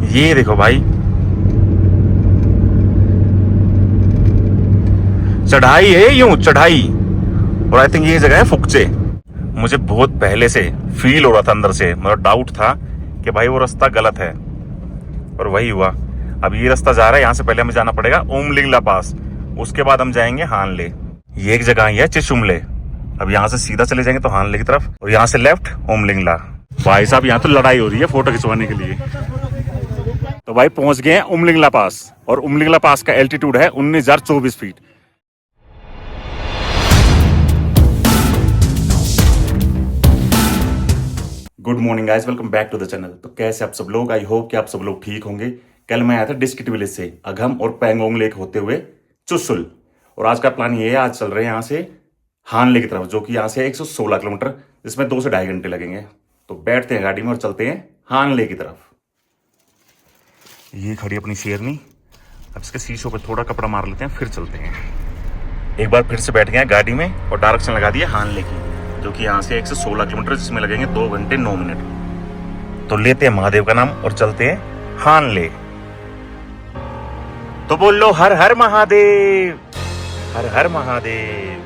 ये देखो भाई, चढ़ाई है, यूं चढ़ाई। और आई थिंक ये जगह है फुकचे। मुझे बहुत पहले से फील हो रहा था अंदर से, मतलब डाउट था कि भाई वो रास्ता गलत है, और वही हुआ। अब ये रास्ता जा रहा है, यहाँ से पहले हमें जाना पड़ेगा उमलिंगला पास, उसके बाद हम जाएंगे हानले। ये एक जगह है चिशुमले। अब यहाँ से सीधा चले जाएंगे तो हानले की तरफ, और यहाँ से लेफ्ट उमलिंगला। भाई साहब यहाँ तो लड़ाई हो रही है फोटो खिंचवाने के लिए। तो भाई पहुंच गए हैं उमलिंगला पास, और उमलिंगला पास का एल्टीट्यूड है 19,024 feet. Good morning guys, welcome back to the channel. तो कैसे आप सब लोग, आई होप कि आप सब लोग ठीक होंगे। कल मैं आया था डिस्ट्रिक्ट विलेज से अघम और पैंगोंग लेक होते हुए चुसुल, और आज का प्लान ये है, आज चल रहे हैं यहाँ से हानले की तरफ, जो कि यहाँ से 116 किलोमीटर, जिसमें 2 से ढाई घंटे लगेंगे। तो बैठते हैं गाड़ी में और चलते हैं हानले की तरफ। ये खड़ी अपनी शेरनी। अब इसके शीशों पर थोड़ा कपड़ा मार लेते हैं, फिर चलते हैं। एक बार फिर से बैठ गए गाड़ी में और डायरेक्शन लगा दिया हानले की, जो कि यहाँ से 116 किलोमीटर, जिसमें लगेंगे 2 घंटे 9 मिनट। तो लेते हैं महादेव का नाम और चलते हैं हानले। तो बोलो हर हर महादेव, हर हर महादेव।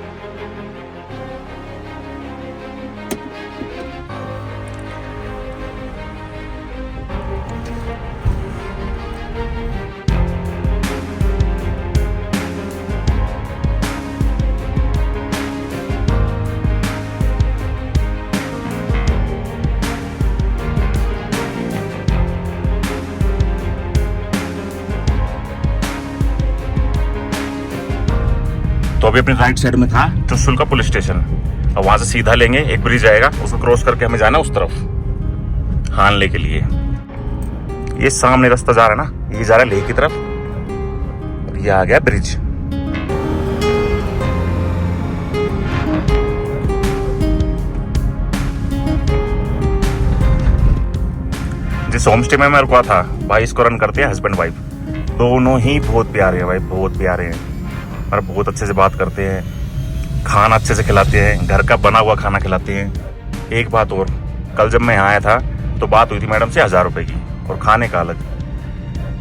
तो अभी अपनी राइट साइड में था चुसुल का पुलिस स्टेशन। अब वहां से सीधा लेंगे, एक ब्रिज आएगा, उसको क्रॉस करके हमें जाना उस तरफ हानले के लिए। ये सामने रास्ता जा रहा है ना, ये जा रहा है लेह की तरफ, और ये आ गया ब्रिज। जिस होम स्टे में मैं रुका था भाई, इसको रन करते हैं हस्बैंड वाइफ। दोनों ही बहुत प्यारे हैं भाई, बहुत प्यारे हैं, और बहुत अच्छे से बात करते हैं, खाना अच्छे से खिलाते हैं, घर का बना हुआ खाना खिलाते हैं। एक बात और, कल जब मैं यहाँ आया था तो बात हुई थी मैडम से 1000 रुपये की, और खाने का अलग।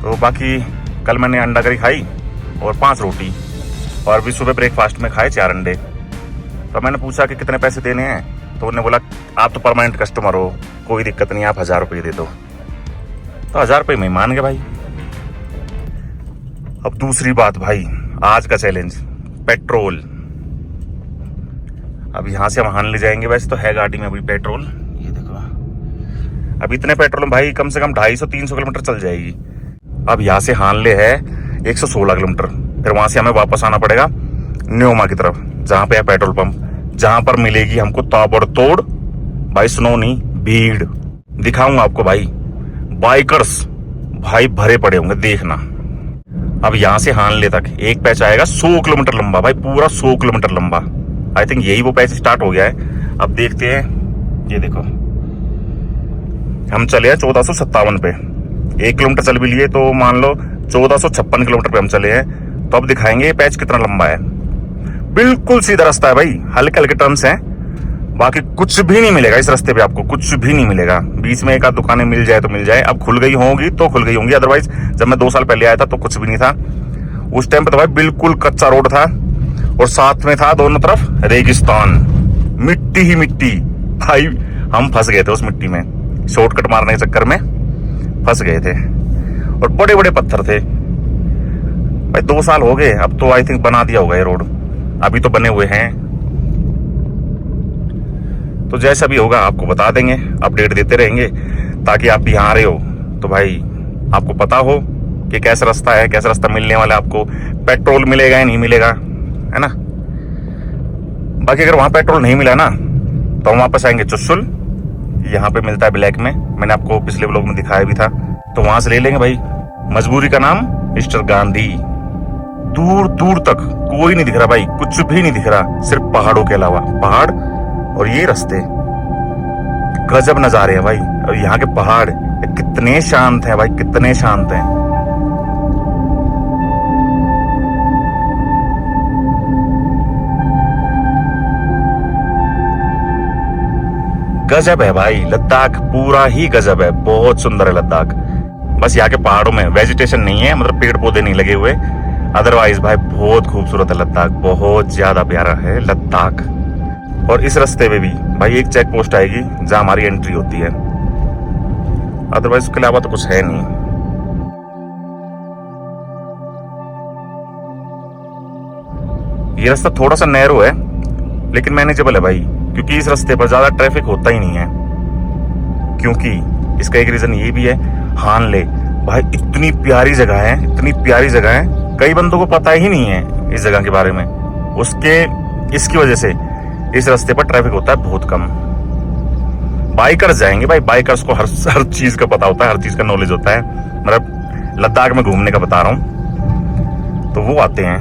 तो बाकी कल मैंने अंडा करी खाई और 5 रोटी, और अभी सुबह ब्रेकफास्ट में खाए 4 अंडे। तो मैंने पूछा कि कितने पैसे देने हैं, तो उन्होंने बोला आप तो परमानेंट कस्टमर हो, कोई दिक्कत नहीं, आप 1000 रुपये दे दो। तो 1000 रुपये में मान गए भाई। अब दूसरी बात भाई, आज का चैलेंज पेट्रोल। अब यहां से हम हानले जाएंगे, वैसे तो है गाड़ी में अभी पेट्रोल, ये देखो। अब इतने पेट्रोल में भाई कम से कम 250-300 किलोमीटर चल जाएगी। अब यहां से हानले है 116 किलोमीटर, फिर वहां से हमें वापस आना पड़ेगा न्योमा की तरफ, जहां पे है पेट्रोल पंप, जहां पर मिलेगी हमको ताबड़तोड़ भाई स्नोनी भीड़। दिखाऊंगा आपको भाई, बाइकर्स भाई भरे पड़े होंगे, देखना। अब यहाँ से हानले तक एक पैच आएगा 100 किलोमीटर लंबा भाई, पूरा 100 किलोमीटर लंबा। आई थिंक यही वो पैच स्टार्ट हो गया है। अब देखते हैं, ये देखो हम चले हैं 1457 पे, 1 किलोमीटर चल भी लिए तो मान लो 1456 किलोमीटर पे हम चले हैं। तो अब दिखाएंगे ये पैच कितना लंबा है। बिल्कुल सीधा रास्ता है भाई, हल्के हल्के टर्न्स हैं, बाकी कुछ भी नहीं मिलेगा इस रास्ते पे, आपको कुछ भी नहीं मिलेगा। बीच में एक आध दुकानें मिल जाए तो मिल जाए, अब खुल गई होंगी तो खुल गई होंगी, अदरवाइज जब मैं 2 साल पहले आया था तो कुछ भी नहीं था। उस टाइम पे तो भाई बिल्कुल कच्चा रोड था, और साथ में था दोनों तरफ रेगिस्तान, मिट्टी ही मिट्टी। भाई हम फंस गए थे उस मिट्टी में, शॉर्टकट मारने के चक्कर में फंस गए थे, और बड़े बड़े पत्थर थे भाई। 2 साल हो गए, अब तो आई थिंक बना दिया होगा ये रोड, अभी तो बने हुए हैं। तो जैसा भी होगा आपको बता देंगे, अपडेट देते रहेंगे, ताकि आप यहाँ आ रहे हो तो भाई आपको पता हो कि कैसा रास्ता है, कैसा रास्ता मिलने वाला है, आपको पेट्रोल मिलेगा या नहीं मिलेगा, है ना। बाकी अगर वहां पेट्रोल नहीं मिला ना तो हम वापस आएंगे चुसुल, यहाँ पे मिलता है ब्लैक में, मैंने आपको पिछले व्लॉग में दिखाया भी था, तो वहां से ले लेंगे भाई। मजबूरी का नाम मिस्टर गांधी। दूर दूर तक कोई नहीं दिख रहा भाई, कुछ भी नहीं दिख रहा, सिर्फ पहाड़ों के अलावा पहाड़ और ये रास्ते। गजब नजारे हैं भाई, और यहाँ के पहाड़ कितने शांत हैं भाई, कितने शांत हैं। गजब है भाई, लद्दाख पूरा ही गजब है, बहुत सुंदर है लद्दाख। बस यहाँ के पहाड़ों में वेजिटेशन नहीं है, मतलब पेड़ पौधे नहीं लगे हुए। अदरवाइज भाई बहुत खूबसूरत है लद्दाख, बहुत ज्यादा प्यारा है लद्दाख। और इस रास्ते पे भी भाई एक चेक पोस्ट आएगी जहां हमारी एंट्री होती है, अदरवाइज उसके अलावा तो कुछ है नहीं। ये रास्ता थोड़ा सा नैरो है लेकिन मैनेजेबल है भाई, क्योंकि इस रास्ते पर ज्यादा ट्रैफिक होता ही नहीं है। क्योंकि इसका एक रीजन ये भी है, हानले भाई इतनी प्यारी जगह है, इतनी प्यारी जगह है, कई बंदों को पता ही नहीं है इस जगह के बारे में। इसकी वजह से इस रास्ते पर ट्रैफिक होता है बहुत कम। बाइकर्स जाएंगे भाई, बाइकर्स को हर चीज का पता होता है, हर चीज का नॉलेज होता है। मतलब लद्दाख में घूमने का बता रहा हूं, तो वो आते हैं।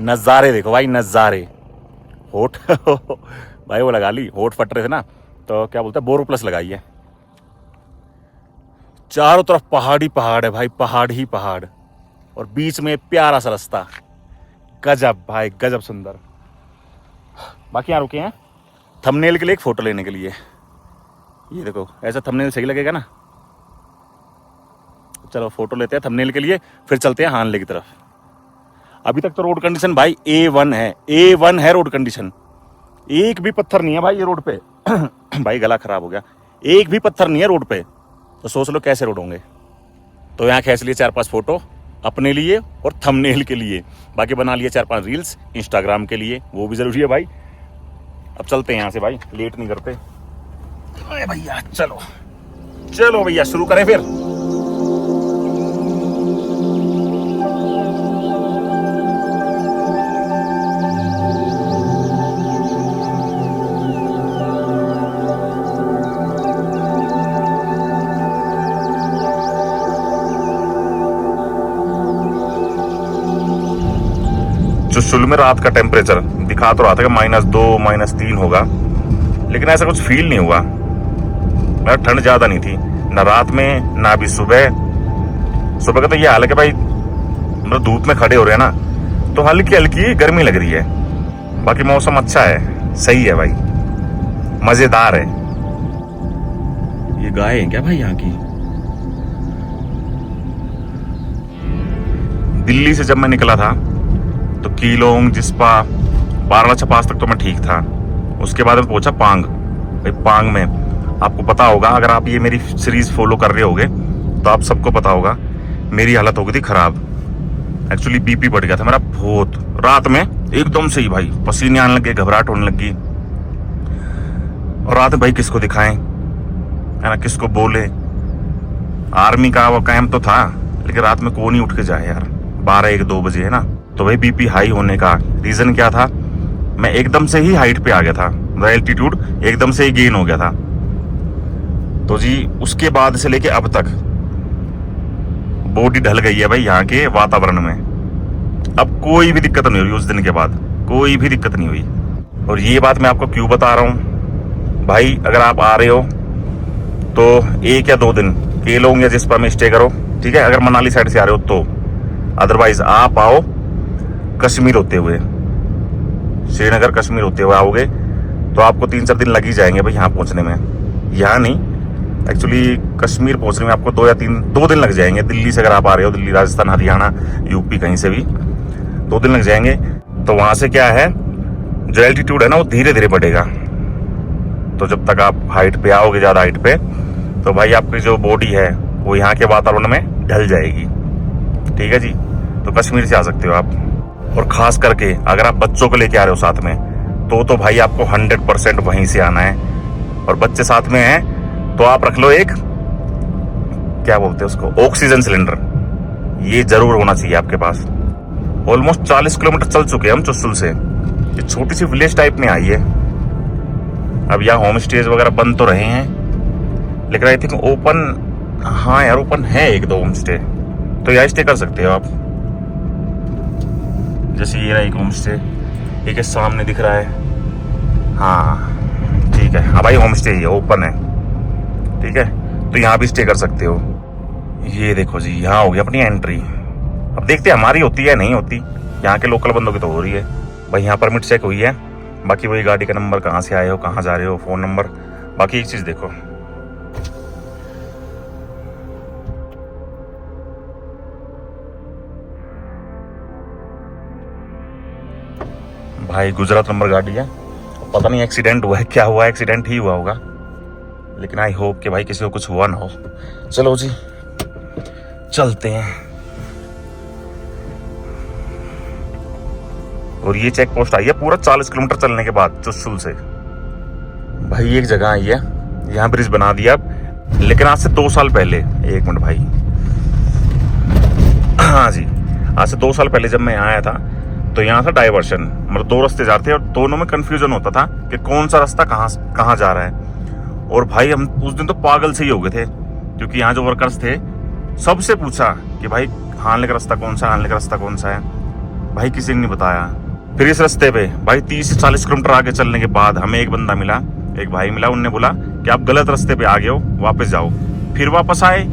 नजारे देखो भाई, नजारे। होठ भाई वो लगा ली, होठ फट रहे थे ना, तो क्या बोलते हैं बोरो प्लस लगाई है। चारों तरफ पहाड़ी पहाड़ है भाई, पहाड़ ही पहाड़, और बीच में प्यारा सा रास्ता। गजब भाई, गजब सुंदर। बाकी यहाँ रुके हैं थंबनेल के लिए, एक फोटो लेने के लिए। ये देखो ऐसा थंबनेल सही लगेगा ना। चलो फोटो लेते हैं थंबनेल के लिए, फिर चलते हैं हानले की तरफ। अभी तक तो रोड कंडीशन भाई A1 है, A1 है रोड कंडीशन। एक भी पत्थर नहीं है भाई ये रोड पे भाई गला खराब हो गया, एक भी पत्थर नहीं है रोड पे, तो सोच लो कैसे रोड होंगे। तो यहाँ खींच लिए 4-5 फोटो अपने लिए और थंबनेल के लिए, बाकी बना लिए 4-5 रील्स इंस्टाग्राम के लिए, वो भी जरूरी है भाई। अब चलते हैं यहाँ से भाई, लेट नहीं करते। अरे भैया चलो चलो भैया शुरू करें फिर। चुशुल में रात का टेम्परेचर दिखा तो रहा था कि -2 -3 होगा, लेकिन ऐसा कुछ फील नहीं हुआ। ठंड ज्यादा नहीं थी ना रात में ना अभी सुबह। सुबह का तो ये हाल है कि भाई मतलब धूप में खड़े हो रहे हैं ना, तो हल्की हल्की गर्मी लग रही है। बाकी मौसम अच्छा है, सही है भाई, मजेदार है। ये गाय है क्या भाई यहाँ की? दिल्ली से जब मैं निकला था तो कीलोंग, जिस्पा, बारला छपास तक तो मैं ठीक था। उसके बाद मैं पहुंचा पांग। भाई पांग में आपको पता होगा, अगर आप ये मेरी सीरीज फॉलो कर रहे होगे तो आप सबको पता होगा मेरी हालत हो गई थी खराब। एक्चुअली बीपी बढ़ गया था मेरा बहुत, रात में एकदम से ही भाई पसीने आने लगे, घबराहट होने लगी। और रात में भाई किसको दिखाएं, है ना, किसको बोले। आर्मी का वो कैंप तो था, लेकिन रात में कौन ही उठ के जाए यार, 12-1-2 बजे है ना। तो भाई बीपी हाई होने का रीजन क्या था, मैं एकदम से ही हाइट पे आ गया था, एल्टीट्यूड एकदम से ही गेन हो गया था। तो जी उसके बाद से लेके अब तक बॉडी ढल गई है भाई यहाँ के वातावरण में। अब कोई भी दिक्कत नहीं हुई, उस दिन के बाद कोई भी दिक्कत नहीं हुई। और ये बात मैं आपको क्यों बता रहा हूँ भाई, अगर आप आ रहे हो तो 1 या 2 दिन केलोंग या जिस्पा में स्टे करो, ठीक है, अगर मनाली साइड से आ रहे हो तो। अदरवाइज आप आओ कश्मीर होते हुए, श्रीनगर कश्मीर होते हुए आओगे तो आपको 3-4 दिन लग ही जाएंगे भाई यहाँ पहुँचने में। यहाँ नहीं, एक्चुअली कश्मीर पहुँचने में आपको 2 दिन लग जाएंगे। दिल्ली से अगर आप आ रहे हो, दिल्ली, राजस्थान, हरियाणा, यूपी कहीं से भी 2 दिन लग जाएंगे। तो वहाँ से क्या है, जो एल्टीट्यूड है ना वो धीरे धीरे बढ़ेगा। तो जब तक आप हाइट पे आओगे, ज़्यादा हाइट पे, तो भाई आपकी जो बॉडी है वो यहाँ के वातावरण में ढल जाएगी। ठीक है जी, तो कश्मीर से आ सकते हो आप। और खास करके अगर आप बच्चों को लेके आ रहे हो साथ में, तो भाई आपको 100% वहीं से आना है। और बच्चे साथ में हैं तो आप रख लो एक, क्या बोलते हैं उसको, ऑक्सीजन सिलेंडर, ये जरूर होना चाहिए आपके पास। ऑलमोस्ट 40 किलोमीटर चल चुके हैं हम चुशुल से। ये छोटी सी विलेज टाइप में आई है। अब यहाँ होम स्टेज वगैरह बंद तो रहे हैं, लेकिन आई थिंक ओपन, हाँ यार ओपन है 1-2 होम स्टे, तो यहाँ स्टे कर सकते हो आप। जैसे ये रहा एक होम स्टे, एक सामने दिख रहा है, हाँ ठीक है, हाँ भाई होम स्टे ही ओपन है, ठीक है, तो यहाँ भी स्टे कर सकते हो। ये देखो जी, यहाँ होगी अपनी एंट्री। अब देखते हैं हमारी होती है नहीं होती, यहाँ के लोकल बंदों की तो हो रही है भाई। यहाँ परमिट चेक हुई है, बाकी वही गाड़ी का नंबर, कहाँ से आए हो, कहाँ जा रहे हो, फ़ोन नंबर। बाकी एक चीज़ देखो, भाई गुजरात नंबर गाड़ी है, पता नहीं एक्सीडेंट हुआ है क्या हुआ है, एक्सीडेंट ही हुआ होगा, लेकिन आई होप कि भाई किसी को कुछ हुआ ना हो। चलो जी चलते हैं। और ये चेक पोस्ट आई है पूरा 40 किलोमीटर चलने के बाद चुशुल से। भाई एक जगह आई है, यहाँ ब्रिज बना दिया अब, लेकिन आज से 2 साल पहले, एक मिनट भाई, हाँ जी, आज से 2 साल पहले जब मैं यहाँ आया था तो यहाँ था डाइवर्शन, मतलब 2 रास्ते जाते थे और दोनों में कंफ्यूजन होता था कि कौन सा रास्ता कहाँ जा रहा है। और भाई हम उस दिन तो पागल से ही हो गए थे, क्योंकि यहाँ जो वर्कर्स थे सबसे पूछा कि भाई हानले का रास्ता कौन सा है, हानले का रास्ता कौन सा है, भाई किसी ने नहीं बताया। फिर इस रास्ते पे भाई 30 से 40 किलोमीटर आगे चलने के बाद हमें एक बंदा मिला, एक भाई मिला, उनने बोला कि आप गलत रास्ते पे आ गए हो, वापस जाओ। फिर वापस आए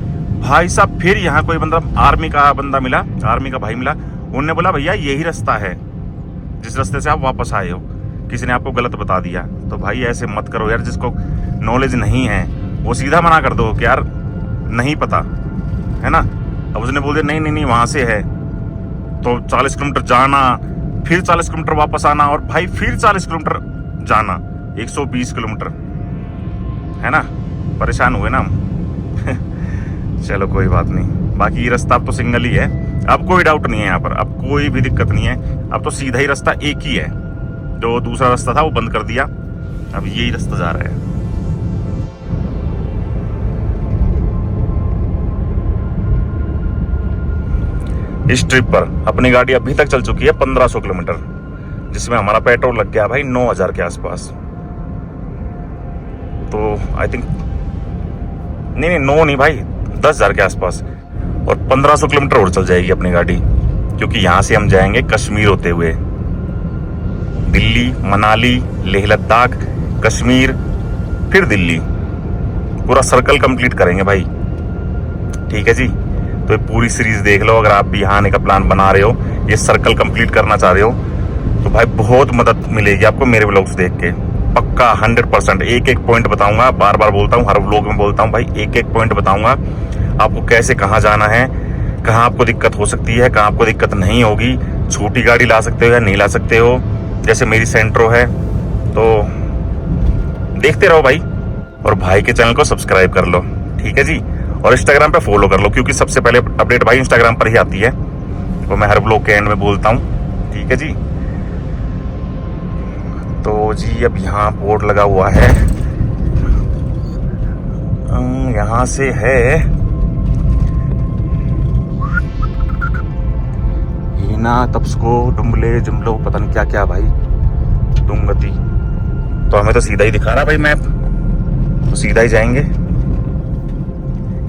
भाई साहब, फिर यहाँ कोई बंदा, आर्मी का बंदा मिला, आर्मी का भाई मिला, उनने बोला भैया यही रास्ता है जिस रास्ते से आप वापस आए हो, किसी ने आपको गलत बता दिया। तो भाई ऐसे मत करो यार, जिसको नॉलेज नहीं है वो सीधा मना कर दो कि यार नहीं पता है ना। अब उसने बोल दिया नहीं नहीं नहीं वहां से है, तो 40 किलोमीटर जाना, फिर 40 किलोमीटर वापस आना, और भाई फिर 40 किलोमीटर जाना, 120 किलोमीटर, है ना। परेशान हुए ना हम। चलो कोई बात नहीं, बाकी ये रास्ता अब तो सिंगल ही है, अब कोई डाउट नहीं है यहाँ पर, अब कोई भी दिक्कत नहीं है, अब तो सीधा ही रास्ता एक ही है। जो दूसरा रास्ता था वो बंद कर दिया, अब यही रास्ता जा रहा है। इस ट्रिप पर अपनी गाड़ी अभी तक चल चुकी है 1500 किलोमीटर, जिसमें हमारा पेट्रोल लग गया भाई 9000 के आसपास। तो आई थिंक नहीं 9 नहीं भाई 10,000 के आसपास, और 1500 किलोमीटर और चल जाएगी अपनी गाड़ी, क्योंकि यहाँ से हम जाएंगे कश्मीर होते हुए, दिल्ली, मनाली, लेह लद्दाख, कश्मीर, फिर दिल्ली, पूरा सर्कल कंप्लीट करेंगे भाई। ठीक है जी, तो ये पूरी सीरीज देख लो अगर आप भी यहाँ आने का प्लान बना रहे हो, ये सर्कल कंप्लीट करना चाह रहे हो, तो भाई बहुत मदद मिलेगी आपको मेरे व्लॉग्स देख के, पक्का 100%। एक एक पॉइंट बताऊंगा, बार बार बोलता हूँ, हर व्लॉग में बोलता हूँ भाई, एक एक पॉइंट बताऊंगा आपको, कैसे कहाँ जाना है, कहाँ आपको दिक्कत हो सकती है, कहाँ आपको दिक्कत नहीं होगी, छोटी गाड़ी ला सकते हो या नहीं ला सकते हो, जैसे मेरी सेंट्रो है। तो देखते रहो भाई, और भाई के चैनल को सब्सक्राइब कर लो, ठीक है जी, और इंस्टाग्राम पे फॉलो कर लो, क्योंकि सबसे पहले अपडेट भाई इंस्टाग्राम पर ही आती है, वो मैं हर ब्लॉग के एंड में बोलता हूँ, ठीक है जी। तो जी अब यहाँ बोर्ड लगा हुआ है, यहाँ से है हीना, तप्सको, डुम्बले, जुमलो, पता नहीं क्या क्या भाई, डुंगती। तो हमें तो सीधा ही दिखा रहा भाई मैप, तो सीधा ही जाएंगे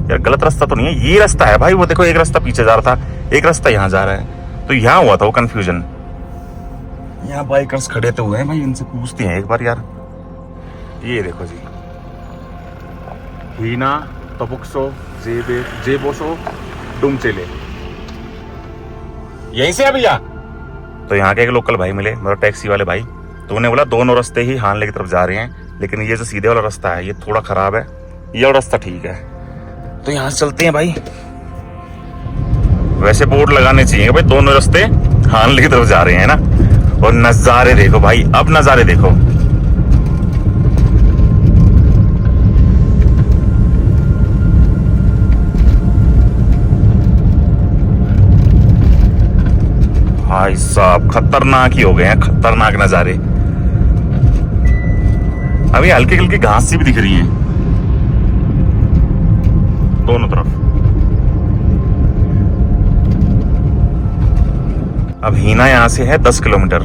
यार, गलत रास्ता तो नहीं है, ये रास्ता है भाई। वो देखो एक रास्ता पीछे जा रहा था, एक रास्ता यहाँ जा रहा है, तो यहाँ हुआ था वो कंफ्यूजन। यहाँ बाइकर्स खड़े तो हुए हैं भाई, इनसे पूछते हैं एक बार यार। ये देखो जी, हीना, तबुक्सो, जेबोसो, डुमचेले, यहीं से है भैया। तो यहाँ के एक लोकल भाई मिले, मतलब टैक्सी वाले भाई, तो उन्हें बोला दोनों रास्ते ही हानले की तरफ जा रहे हैं, लेकिन ये जो सीधे वाला रास्ता है ये थोड़ा खराब है, ये वाला रास्ता ठीक है, तो यहाँ से चलते हैं भाई। वैसे बोर्ड लगाने चाहिए भाई, दोनों रास्ते हानले की तरफ जा रहे हैं ना। और नजारे देखो भाई, अब नजारे देखो, भाई साहब खतरनाक ही हो गए हैं, खतरनाक नजारे। अभी हल्की हल्की घास सी भी दिख रही है दोनों तरफ। अब हीना यहाँ से है 10 किलोमीटर।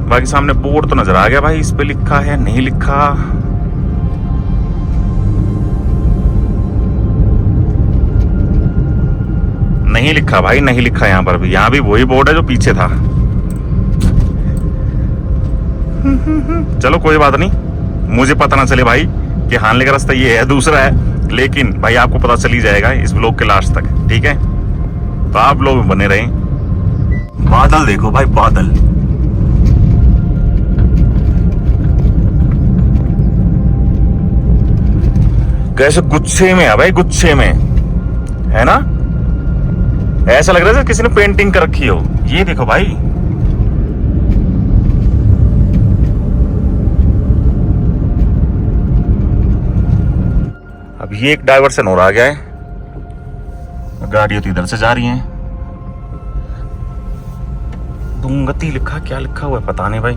बाकी सामने बोर्ड तो नजर आ गया भाई, इस पे लिखा है नहीं लिखा, नहीं लिखा भाई, नहीं लिखा यहाँ पर भी, यहाँ भी वही बोर्ड है जो पीछे था। चलो कोई बात नहीं, मुझे पता ना चले भाई कि हानले का रास्ता ये है, दूसरा है, लेकिन भाई आपको पता चल ही जाएगा इस ब्लॉग के लास्ट तक, ठीक है। तो आप लोग बने रहें। बादल देखो भाई, बादल, कैसे गुच्छे में है भाई, गुच्छे में है ना, ऐसा लग रहा है किसी ने पेंटिंग कर रखी हो। ये देखो भाई, ये एक डाइवर्सन और आ गया है, गाड़ियां तो इधर से जा रही हैं। दुंगती लिखा, क्या लिखा हुआ है पता नहीं भाई।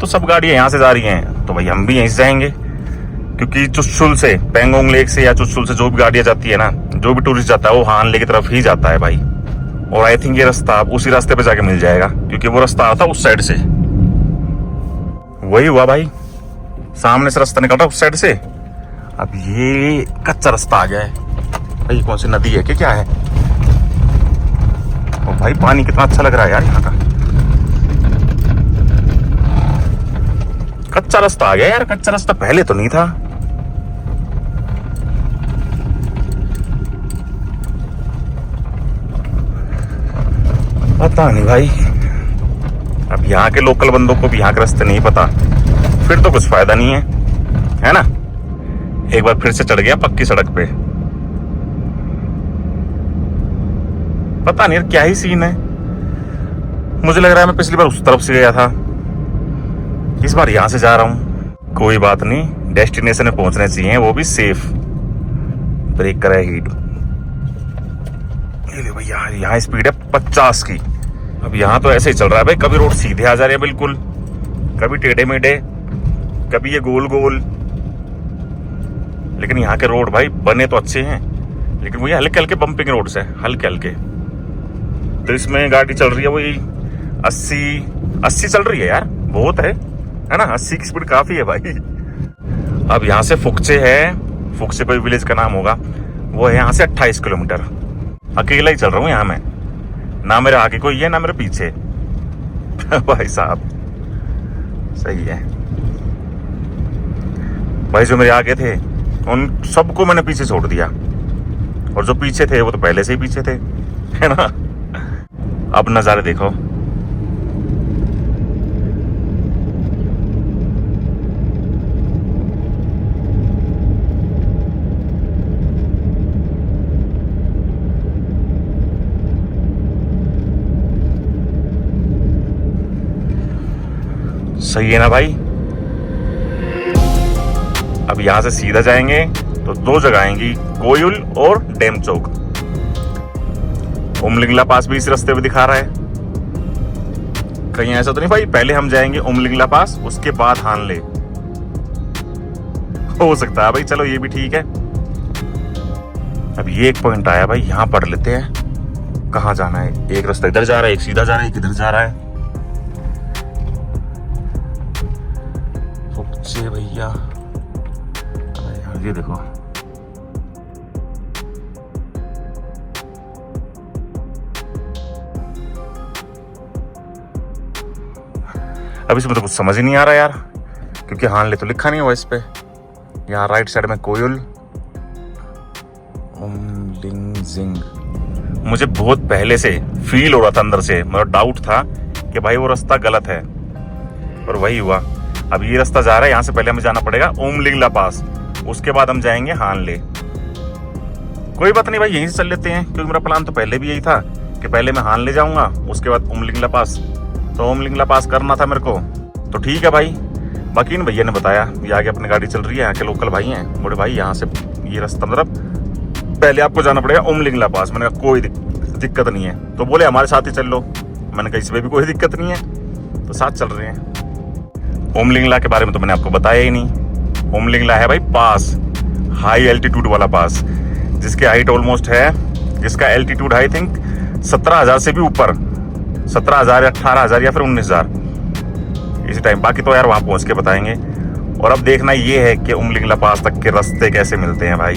तो सब गाड़ियां यहाँ से जा रही हैं, तो भाई हम भी यहीं से जाएंगे, क्योंकि चुशुल से, पेंगोंग लेक से या चुशुल से जो भी गाड़ियां जाती है ना, जो भी टूरिस्ट जाता है वो हान ले की तरफ ही जाता है भाई। और आई थिंक ये रास्ता उसी रास्ते पे जाके मिल जाएगा, क्योंकि वो रास्ता आता उस साइड से। वही हुआ भाई, सामने से रास्ता निकल रहा उस साइड से। अब ये कच्चा रास्ता आ गया है भाई। कौन सी नदी है कि क्या है? और भाई पानी कितना अच्छा लग रहा है यार यहाँ का। कच्चा रास्ता आ गया यार, कच्चा रास्ता पहले तो नहीं था। पता नहीं भाई, अब यहाँ के लोकल बंदों को भी यहाँ के रास्ते नहीं पता, फिर तो कुछ फायदा नहीं है ना। एक बार फिर से चढ़ गया पक्की सड़क पे। पता नहीं यार क्या ही सीन है। मुझे लग रहा है मैं पिछली बार उस तरफ से गया था, इस बार यहां से जा रहा हूं। कोई बात नहीं, डेस्टिनेशन में पहुंचने चाहिए, वो भी सेफ। ब्रेक करे हीट। ये भैया यहाँ स्पीड है 50 की। अब यहाँ तो ऐसे ही चल रहा है भाई, कभी रोड सीधे आ जा रहे हैं बिल्कुल, कभी टेढ़े मेढ़े, कभी ये गोल गोल। लेकिन यहाँ के रोड भाई बने तो अच्छे हैं, लेकिन वो ये हल्के हल्के बम्पिंग रोड्स है, हल्के हल्के। तो इसमें गाड़ी चल रही है वही 80 चल रही है यार, बहुत है ना। 80 की स्पीड काफी है भाई। अब यहाँ से फुक्चे है, फुक्चे कोई विलेज का नाम होगा, वो है यहाँ से 28 किलोमीटर। अकेला ही चल रहा हूँ यहाँ मैं, ना मेरे आगे कोई है ना मेरे पीछे। भाई साहब सही है भाई। जो मेरे आगे थे उन सबको मैंने पीछे छोड़ दिया, और जो पीछे थे वो तो पहले से ही पीछे थे, है ना। अब नजारे देखो। सही है ना भाई। अब यहां से सीधा जाएंगे तो दो जगह आएंगी, कोयुल और डेमचोक। उमलिंगला पास भी इस रास्ते पे दिखा रहा है। कहीं ऐसा तो नहीं भाई पहले हम जाएंगे उमलिंगला पास, उसके बाद हानले? हो सकता है भाई, चलो ये भी ठीक है। अब ये एक पॉइंट आया भाई, यहां पढ़ लेते हैं कहाँ जाना है। एक रास्ता इधर जा रहा है, एक सीधा जा रहा है, एक इधर जा रहा है। भैया ये देखो, अब इसमें तो कुछ समझ ही नहीं आ रहा यार, क्योंकि हानले तो लिखा नहीं हुआ इस पे। यहाँ राइट साइड में कोयुल, उमलिंगजिंग। मुझे बहुत पहले से फील हो रहा था अंदर से, मतलब डाउट था कि भाई वो रास्ता गलत है, और वही हुआ। अब ये रास्ता जा रहा है, यहाँ से पहले हमें जाना पड़ेगा उमलिंगला पास, उसके बाद हम जाएंगे हानले। कोई बात नहीं भाई, यहीं से चल लेते हैं, क्योंकि मेरा प्लान तो पहले भी यही था कि पहले मैं हानले जाऊंगा, उसके बाद उमलिंगला पास। तो उमलिंगला पास करना था मेरे को, तो ठीक है भाई। बाकी इन भैया ने बताया ये आगे अपनी गाड़ी चल रही है, यहाँ के लोकल भाई हैं, बोले भाई यहाँ से ये रास्ता मतलब पहले आपको जाना पड़ेगा उमलिंगला पास। मैंने कहा कोई दिक्कत नहीं है, तो बोले हमारे साथ ही चल लो। मैंने कहा इसमें भी कोई दिक्कत नहीं है, तो साथ चल रहे हैं। उमलिंगला के बारे में तो मैंने आपको बताया ही नहीं। उमलिंगला है भाई पास, हाई एल्टीट्यूड वाला पास, जिसकी हाइट ऑलमोस्ट है, जिसका एल्टीट्यूड आई थिंक 17,000 से भी ऊपर, 17,000 या 18,000 या फिर 19,000 इसी टाइम। बाकी तो यार वहां पहुंच के बताएंगे। और अब देखना ये है कि उमलिंगला पास तक के रास्ते कैसे मिलते हैं भाई।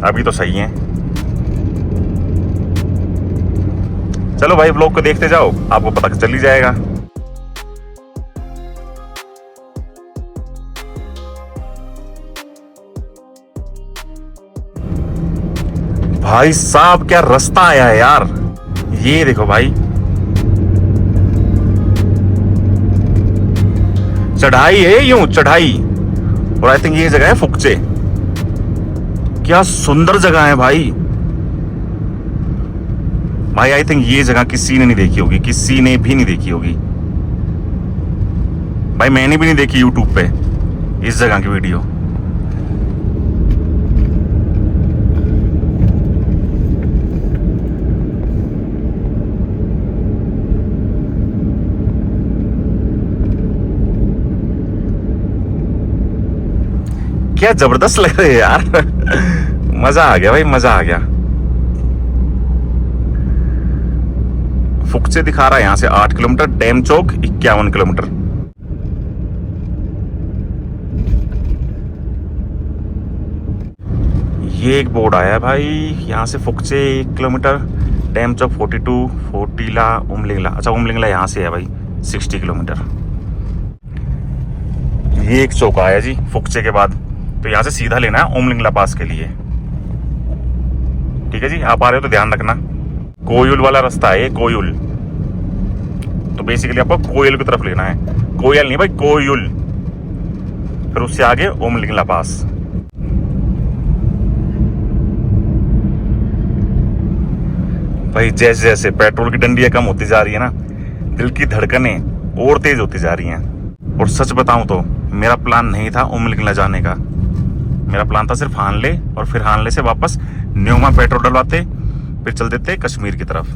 अभी तो सही है। चलो भाई ब्लॉग को देखते जाओ, आपको पता चल ही जाएगा। भाई साहब क्या रास्ता आया है यार, ये देखो भाई, चढ़ाई है, यूं चढ़ाई। और आई थिंक ये जगह है फुक्चे। क्या सुंदर जगह है भाई। भाई आई थिंक ये जगह किसी ने नहीं देखी होगी, किसी ने भी नहीं देखी होगी भाई। मैंने भी नहीं देखी यूट्यूब पे इस जगह की वीडियो। क्या जबरदस्त लग रहे हैं यार। मजा आ गया भाई, मजा आ गया। फुकचे दिखा रहा है यहाँ से 8 किलोमीटर, डैम चौक 51 किलोमीटर। ये एक बोर्ड आया है भाई, यहाँ से फुकचे 1 किलोमीटर, डैम चौक 42, फोर्टीला, उमलिंगला। अच्छा उमलिंगला यहाँ से है भाई 60 किलोमीटर। ये एक चौक आया जी फुकचे के बाद, तो यहाँ से सीधा लेना है उमलिंगला पास के लिए। ठीक है जी, आप आ रहे हो तो ध्यान रखना, कोयल वाला रास्ता है ये, कोयल। तो बेसिकली आपको कोयल की तरफ लेना है, कोयल नहीं भाई, कोयल। फिर उससे आगे उमलिंगला पास। भाई जैसे जैसे पेट्रोल की डंडियां कम होती जा रही है ना, दिल की धड़कनें और तेज होती जा रही हैं। और सच बताऊं तो मेरा प्लान नहीं था उमलिंगला जाने का, मेरा प्लान था सिर्फ हानले, और फिर हानले से वापस न्योमा पेट्रोल डलवाते, फिर चल देते कश्मीर की तरफ,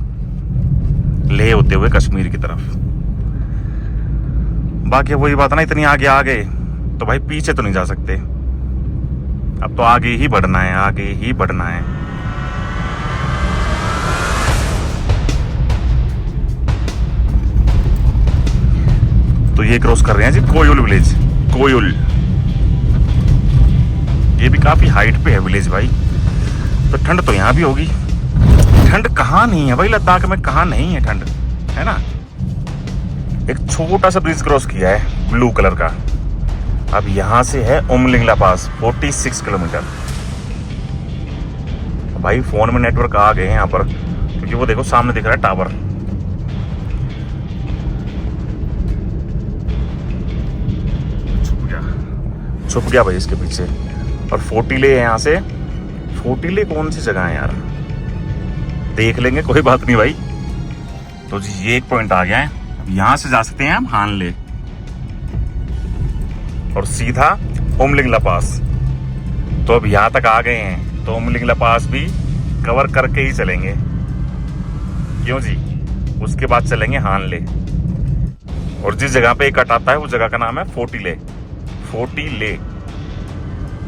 ले होते हुए कश्मीर की तरफ। बाकी वही बात ना, इतनी आगे आ गए तो भाई पीछे तो नहीं जा सकते, अब तो आगे ही बढ़ना है, आगे ही बढ़ना है। तो ये क्रॉस कर रहे हैं जी कोयल विलेज, कोयल। ये भी काफी हाइट पे है विलेज भाई, तो ठंड तो यहाँ भी होगी। ठंड कहाँ नहीं है भाई, लद्दाख में कहाँ नहीं है ठंड, है ना। एक छोटा सा ब्रिज क्रॉस किया है ब्लू कलर का। अब यहाँ से है उमलिंगला पास 46 किलोमीटर। भाई फोन में नेटवर्क आ गए हैं यहाँ पर, क्योंकि वो देखो सामने दिख रहा है टावर। छुप गया भाई इसके पीछे। और फोर्टीले है यहाँ से, फोर्टीले कौन सी जगह है यार, देख लेंगे, कोई बात नहीं भाई। तो जी ये एक पॉइंट आ गया है, यहाँ से जा सकते हैं हम हानले और सीधा उमलिंगला पास। तो अब यहाँ तक आ गए हैं तो उमलिंगला पास भी कवर करके ही चलेंगे, क्यों जी। उसके बाद चलेंगे हानले, और जिस जगह पे एक कट आता है उस जगह का नाम है फोर्टीले, फोर्टीले।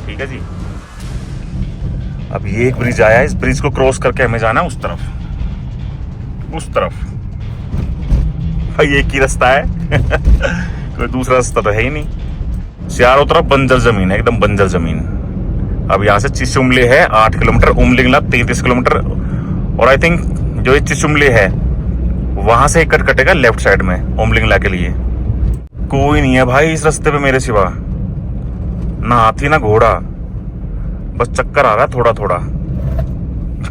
ठीक है जी। अब ये एक ब्रिज आया है, इस ब्रिज को क्रॉस करके हमें जाना है उस तरफ, उस तरफ। भाई एक ही रास्ता है कोई दूसरा रास्ता तो है ही नहीं। चारों तरफ बंजर जमीन है, एकदम बंजर जमीन। अब यहाँ से चिशुमले है 8 किलोमीटर, उमलिंगला 33 किलोमीटर, और आई थिंक जो ये चिशुमले है वहां से एक कट कटेगा लेफ्ट साइड में उमलिंगला के लिए। कोई नहीं है भाई इस रास्ते पे मेरे सिवा, ना हाथी ना घोड़ा, बस चक्कर आ रहा है थोड़ा थोड़ा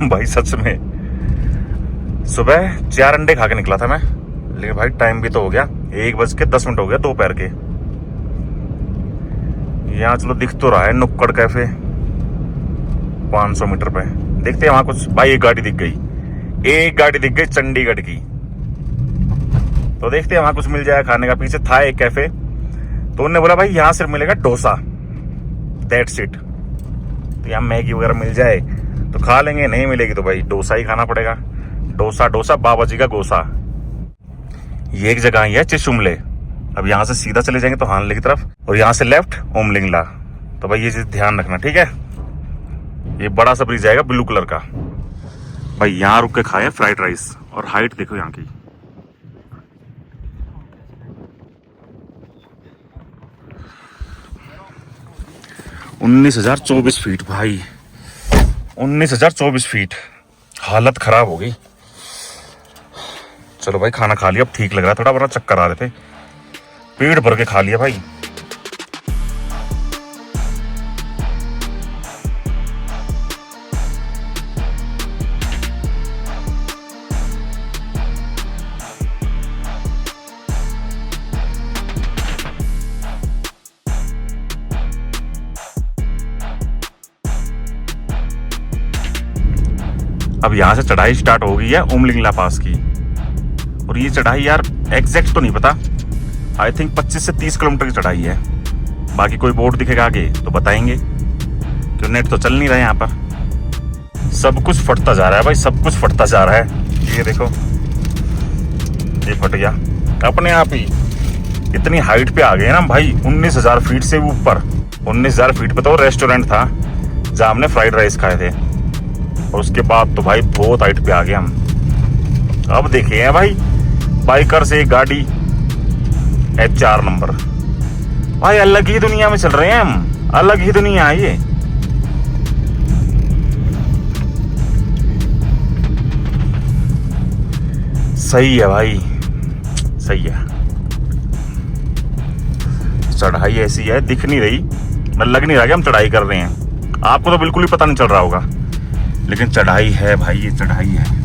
भाई सच में। सुबह 4 अंडे खा के निकला था मैं, लेकिन भाई टाइम भी तो हो गया, 1:10 हो गया दोपहर के। यहाँ चलो दिख तो रहा है नुक्कड़ कैफे 500 मीटर पे, देखते हैं वहां कुछ। भाई एक गाड़ी दिख गई, एक गाड़ी दिख गई चंडीगढ़ की, तो देखते हैं वहां कुछ मिल जाए खाने का। पीछे था एक कैफे, तो उन्होंने बोला भाई यहाँ सिर्फ मिलेगा डोसा, दैट्स इट। तो यहाँ मैगी वगैरह मिल जाए तो खा लेंगे, नहीं मिलेगी तो भाई डोसा ही खाना पड़ेगा। डोसा डोसा बाबा जी का गोसा। ये एक जगह ही है चिशुमले। अब यहाँ से सीधा चले जाएंगे तो हानले की तरफ, और यहाँ से लेफ्ट उमलिंगला। तो भाई ये चीज ध्यान रखना, ठीक है। ये बड़ा सा ब्रिज आएगा ब्लू कलर का। भाई यहाँ रुक के खाए फ्राइड राइस, और हाइट देखो यहाँ की। उन्नीस 19,024 फीट भाई, 19,024 फीट। हालत खराब हो गई। चलो भाई खाना खा लिया, अब ठीक लग रहा है थोड़ा, वरना चक्कर आ रहे थे। पेट भर के खा लिया भाई। अब यहाँ से चढ़ाई स्टार्ट हो गई है उमलिंगला पास की, और ये चढ़ाई यार एग्जैक्ट तो नहीं पता, आई थिंक 25 से 30 किलोमीटर की चढ़ाई है। बाकी कोई बोर्ड दिखेगा आगे तो बताएंगे, क्यों नेट तो चल नहीं रहा है यहाँ पर। सब कुछ फटता जा रहा है भाई, सब कुछ फटता जा रहा है। ये देखो ये फट गया अपने आप ही। इतनी हाइट पे आ गए ना भाई, 19,000 फीट से ऊपर। 19,000 फीट पे तो रेस्टोरेंट था जहाँ हमने फ्राइड राइस खाए थे। और उसके बाद तो भाई बहुत हाइट पे आ गए हम। अब देखे हैं भाई बाइकर से एक गाड़ी H4 नंबर। भाई अलग ही दुनिया में चल रहे हैं हम, अलग ही दुनिया है ये। सही है भाई, सही है। चढ़ाई ऐसी है, दिख नहीं रही, मतलब लग नहीं रहा कि हम चढ़ाई कर रहे हैं। आपको तो बिल्कुल ही पता नहीं चल रहा होगा, लेकिन चढ़ाई है भाई, ये चढ़ाई है।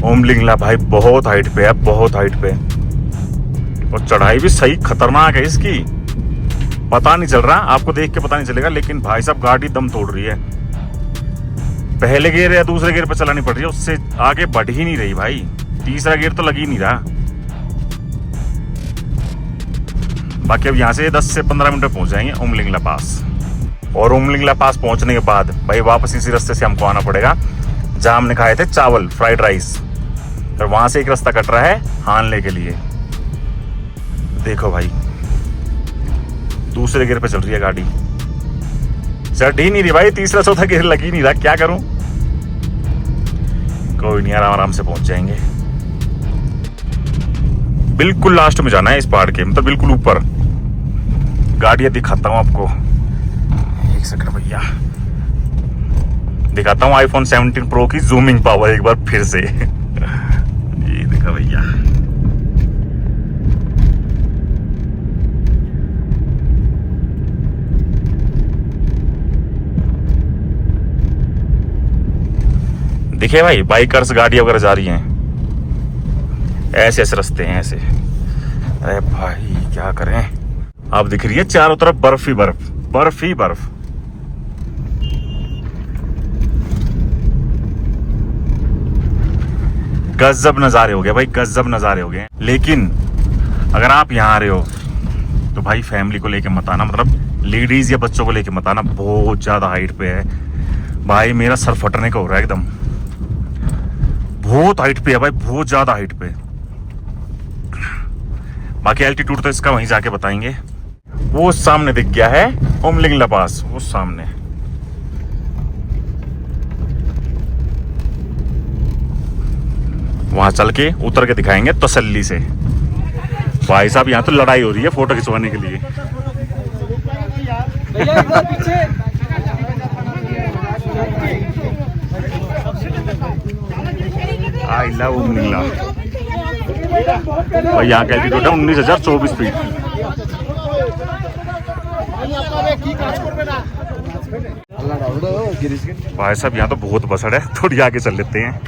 ओमलिंगला भाई बहुत हाइट पे है, बहुत हाइट पे। और चढ़ाई भी सही खतरनाक है इसकी, पता नहीं चल रहा, आपको देख के पता नहीं चलेगा, लेकिन भाई साहब गाड़ी दम तोड़ रही है। पहले गियर या दूसरे गियर पे चलानी पड़ रही है, उससे आगे बढ़ ही नहीं रही भाई। तीसरा गियर तो लग ही नहीं रहा। बाकी अब यहाँ से 10 से 15 मिनट में पहुंच जाएंगे उमलिंगला पास। और उमलिंगला पास पहुंचने के बाद भाई वापस इसी रास्ते से हमको आना पड़ेगा जहां हमने खाए थे चावल फ्राइड राइस। और वहां से एक रास्ता कट रहा है हानले के लिए। देखो भाई दूसरे गियर पे चल रही है गाड़ी, चढ़ ही नहीं रही भाई, तीसरा चौथा गियर लग ही नहीं रहा, क्या करूं। कोई नहीं, आराम आराम से पहुंच जाएंगे। बिल्कुल लास्ट में जाना है इस पहाड़ के, मतलब बिल्कुल ऊपर। गाड़ियां दिखाता हूं आपको, एक सेकंड भैया, दिखाता हूं iPhone 17 Pro की जूमिंग पावर एक बार फिर से। ये देखा भैया, दिखे भाई बाइकर्स गाड़ियां वगैरह जा रही हैं, ऐसे ऐसे रास्ते हैं ऐसे। अरे भाई क्या करें। आप दिख रही है चारों तरफ बर्फ ही बर्फ, बर्फ ही बर्फ। गजब नजारे हो गए भाई, गजब नजारे हो गए। लेकिन अगर आप यहाँ आ रहे हो तो भाई फैमिली को लेके मत आना, मतलब लेडीज या बच्चों को लेके मत आना, बहुत ज्यादा हाइट पे है भाई। मेरा सर फटने का हो रहा है एकदम, बहुत हाइट पे है भाई, बहुत ज्यादा हाइट पे। बाकी एल्टीट्यूड तो इसका वहीं जाके बताएंगे। वो सामने दिख गया है उमलिंगला पास, वो सामने। वहां चल के उतर के दिखाएंगे तसल्ली से। भाई साहब यहाँ तो लड़ाई हो रही है फोटो खिंचवाने के लिए। I love Umling La. और यहाँ का एल्टीट्यूड है 19,024 फीट। भाई साहब यहाँ तो बहुत बसड़ है, थोड़ी आगे चल लेते हैं।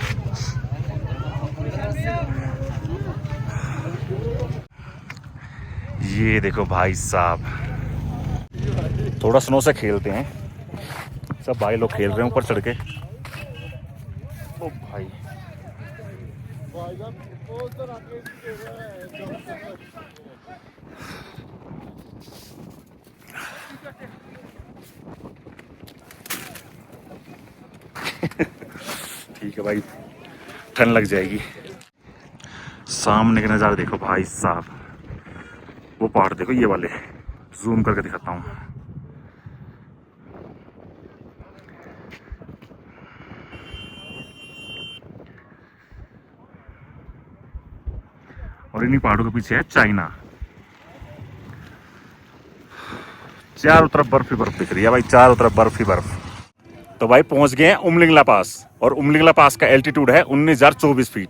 ये देखो भाई साहब, थोड़ा स्नो से खेलते हैं। सब भाई लोग खेल रहे हैं ऊपर चढ़ के। ओ भाई ठीक है भाई, ठंड लग जाएगी। सामने के नज़ारे देखो भाई साहब, वो पहाड़ देखो, ये वाले जूम करके दिखाता हूँ। और इन्हीं पहाड़ों के पीछे है चाइना। चारों तरफ बर्फ ही बर्फ दिख रही है भाई, चारों तरफ बर्फ ही बर्फ। तो भाई पहुंच गए हैं उमलिंगला पास, और उमलिंगला पास का एल्टीट्यूड है 19,024 फीट।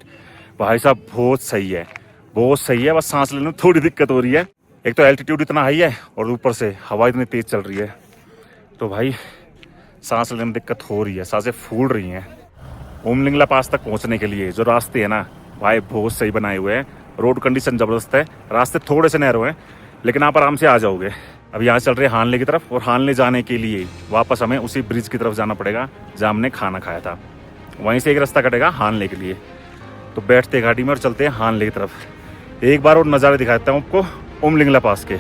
भाई साहब बहुत सही है, बहुत सही है। बस सांस लेने में थोड़ी दिक्कत हो रही है, एक तो एल्टीट्यूड इतना हाई है और ऊपर से हवा इतनी तेज चल रही है, तो भाई सांस लेने में दिक्कत हो रही है, सांसें फूल रही हैं। उमलिंगला पास तक पहुंचने के लिए जो रास्ते हैं ना भाई, बहुत सही बनाए हुए हैं। रोड कंडीशन जबरदस्त है, रास्ते थोड़े से नैरो हैं, लेकिन आप आराम से आ जाओगे। अब यहाँ चल रहे हैं हानले की तरफ, और हानले जाने के लिए वापस हमें उसी ब्रिज की तरफ जाना पड़ेगा जहाँ हमने खाना खाया था। वहीं से एक रास्ता कटेगा हानले के लिए। तो बैठते गाड़ी में और चलते हैं हानले की तरफ। एक बार और नज़ारे दिखाता हूँ आपको उमलिंगला पास के।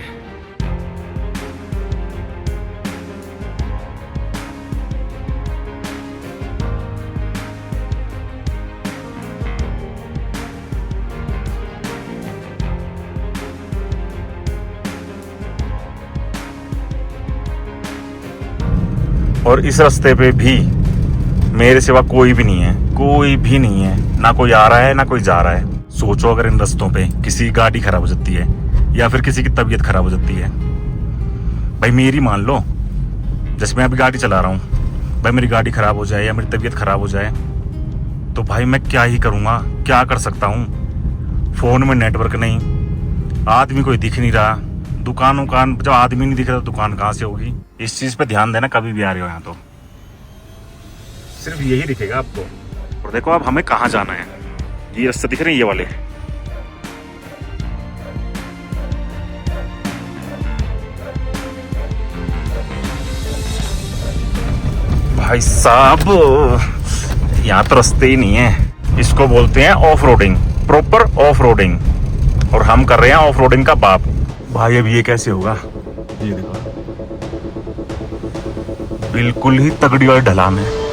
और इस रास्ते पे भी मेरे सिवा कोई भी नहीं है, कोई भी नहीं है, ना कोई आ रहा है ना कोई जा रहा है। सोचो अगर इन रास्तों पे किसी की गाड़ी खराब हो जाती है या फिर किसी की तबीयत खराब हो जाती है, भाई मेरी मान लो, जैसे मैं अभी गाड़ी चला रहा हूँ, भाई मेरी गाड़ी खराब हो जाए या मेरी तबीयत खराब हो जाए तो भाई मैं क्या ही करूँगा, क्या कर सकता हूँ। फ़ोन में नेटवर्क नहीं, आदमी कोई दिख नहीं रहा, दुकान जब आदमी नहीं दिख रहा तो दुकान कहाँ से होगी। इस चीज़ पे ध्यान देना कभी भी आ रहे हो यहाँ तो सिर्फ यही दिखेगा आपको। और देखो अब हमें कहाँ जाना है, ये रास्ते दिख रहे हैं ये वाले, भाई साहब यहाँ तो रास्ते ही नहीं है। इसको बोलते हैं off roading, proper off roading, और हम कर रहे हैं ऑफ रोडिंग का बाप। भाई अब ये कैसे होगा, ये देखो बिल्कुल ही तगड़ी वाली ढलान है।